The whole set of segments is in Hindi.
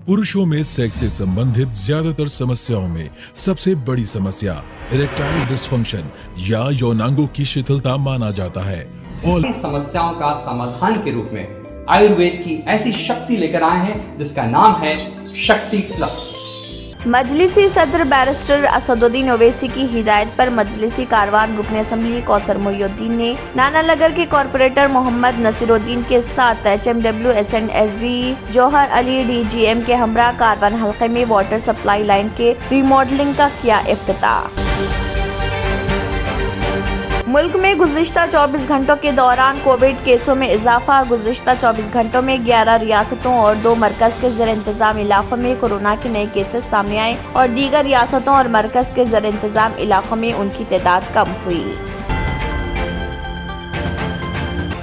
पुरुषों में सेक्स से संबंधित ज्यादातर समस्याओं में सबसे बड़ी समस्या इरेक्टाइल डिसफंक्शन या यौनांगों की शिथिलता माना जाता है। और समस्याओं का समाधान के रूप में आयुर्वेद की ऐसी शक्ति लेकर आए हैं जिसका नाम है शक्ति प्लस। मजलिसी सदर बैरिस्टर असदुद्दीन ओवैसी की हिदायत पर मजलिसी कारवान रुकन असम्बली कौसर मोहिउद्दीन ने नानानगर के कॉरपोरेटर मोहम्मद नसीरुद्दीन के साथ HMW SNSB जौहर अली DGM के हमरा कारवान हल्के में वाटर सप्लाई लाइन के रिमॉडलिंग का किया इफ्तिताह। मुल्क में गुज़िश्ता 24 घंटों के दौरान कोविड केसों में इजाफा। गुज़िश्ता 24 घंटों में 11 रियासतों और 2 मरकज के ज़र इंतजाम इलाकों में कोरोना के नए केसेस सामने आए और दीगर रियासतों और मरकज के ज़र इंतजाम इलाकों में उनकी तादाद कम हुई।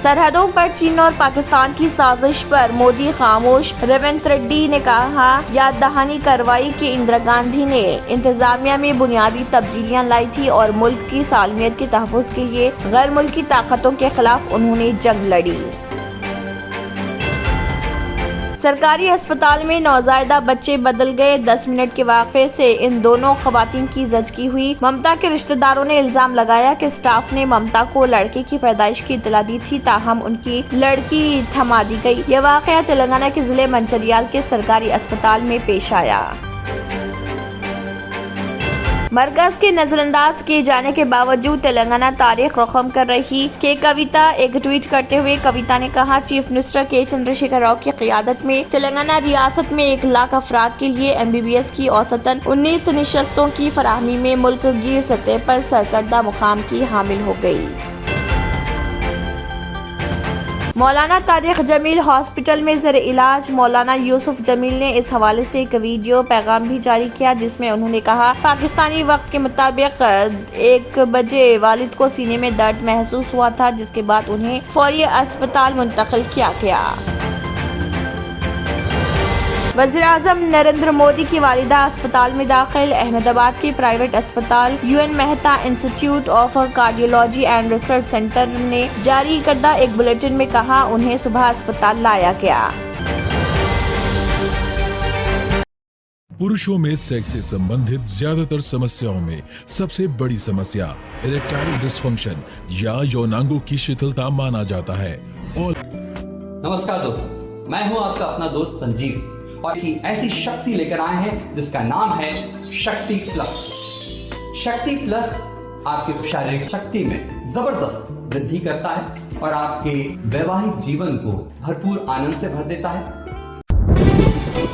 सरहदों पर चीन और पाकिस्तान की साजिश पर मोदी खामोश। रेवंत रेड्डी ने कहा याद दहानी कार्रवाई कि इंदिरा गांधी ने इंतजामिया में बुनियादी तब्दीलियां लाई थी और मुल्क की सालमियत के तहफ़्फ़ुज़ के लिए गैर मुल्की ताकतों के खिलाफ उन्होंने जंग लड़ी। सरकारी अस्पताल में नौज़ायदा बच्चे बदल गए। 10 मिनट के वाक़े से इन दोनों ख़वातीन की ज़चगी हुई। ममता के रिश्तेदारों ने इल्ज़ाम लगाया कि स्टाफ ने ममता को लड़के की पैदाइश की इत्तला दी थी, ताहम उनकी लड़की थमा दी गई। यह वाक़या तेलंगाना के ज़िले मंचिर्याल के सरकारी अस्पताल में पेश आया। मरकज के नजरअंदाज किए जाने के बावजूद तेलंगाना तारीख रकम कर रही के कविता एक ट्वीट करते हुए कविता ने कहा चीफ मिनिस्टर के चंद्रशेखर राव की क़ियादत में तेलंगाना रियासत में 1 लाख अफराद के लिए MBBS की औसतन 19 नशस्तों की फराहमी में मुल्क गिर सतह पर सरकर्दा मुकाम की हामिल हो गई। मौलाना तारिक जमील हॉस्पिटल में ज़र इलाज। मौलाना यूसुफ जमील ने इस हवाले से एक वीडियो पैगाम भी जारी किया जिसमें उन्होंने कहा पाकिस्तानी वक्त के मुताबिक 1 बजे वालिद को सीने में दर्द महसूस हुआ था, जिसके बाद उन्हें फौरी अस्पताल मुंतकिल किया गया। वज़ीर-ए-आज़म नरेंद्र मोदी की वालिदा अस्पताल में दाखिल। अहमदाबाद के प्राइवेट अस्पताल UN Mehta institute of cardiology and research centre ने जारी करदा एक बुलेटिन में कहा उन्हें सुबह अस्पताल लाया गया। पुरुषों में सेक्स से संबंधित ज्यादातर समस्याओं में सबसे बड़ी समस्या इरेक्टाइल डिसफंक्शन या यौनांगों की शिथिलता माना जाता है। और नमस्कार दोस्तों, मैं हूं आपका अपना दोस्त संजीव और की ऐसी शक्ति लेकर आए हैं जिसका नाम है शक्ति प्लस। शक्ति प्लस आपकी शारीरिक शक्ति में जबरदस्त वृद्धि करता है और आपके वैवाहिक जीवन को भरपूर आनंद से भर देता है।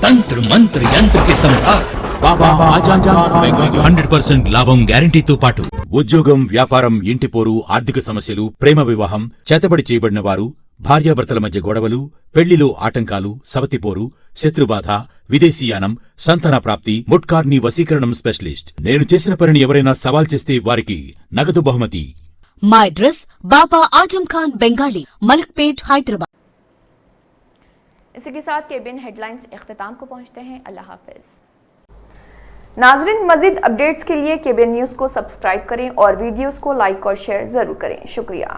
तंत्र मंत्र यंत्र के सम्राट బాబా ఆజాన్ ఖాన్ బెంగాల్ 100% లాభం గ్యారంటీతో పాటు ఉద్యోగం, వ్యాపారం, ఇంటి పోరు, ఆర్థిక సమస్యలు, ప్రేమ వివాహం, చేతబడి చేయబడిన వారు, భార్యాభర్తల మధ్య గొడవలు, పెళ్లిలో ఆటంకాలు, సవతిపోరు, శత్రుబాధ, విదేశీయానం, సంతాన ప్రాప్తి, ముట్కార్ని వశీకరణం స్పెషలిస్ట్. నేను చేసిన పనిని ఎవరైనా సవాల్ చేస్తే వారికి నగదు బహుమతి. మా అడ్రస్ బాబా आजम खान बंगाली, मलकपेट, हैदराबाद। इसी के साथ केबिन हेडलाइंस इख्तिताम को पहुंचते हैं। अल्लाह हाफिज। नाजरीन, मजीद अपडेट्स के लिए केबिन न्यूज़ को सब्सक्राइब करें और वीडियोस को लाइक और शेयर जरूर करें। शुक्रिया।